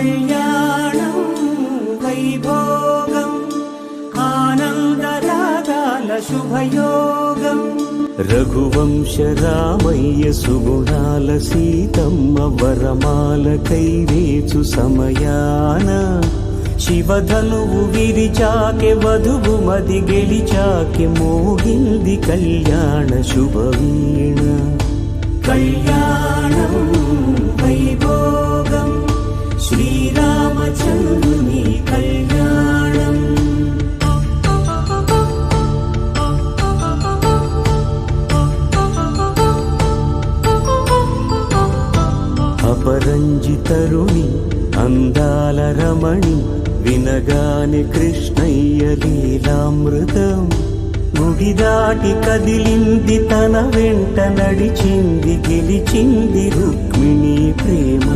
కళ్యాణం వైభోగం ఆనందరాగాల శుభయోగం రఘువంశ రామయ్య సుగుణాల సీతమ్మ వరమాల కైవేచు సమయాన శివధనువు విరిచాకె వధువు మది గెలిచాకె మోగింది కళ్యాణ శుభవీణ కళ్యాణం వైభోగం శ్రీరామచంద్రుని కళ్యాణం అపరంజితరుణి అందాల రమణి వినగాని కృష్ణయ్య లీలామృతం గుడి దాటి కదిలింది తన వెంట నడిచింది గెలిచింది రుక్మిణి ప్రేమ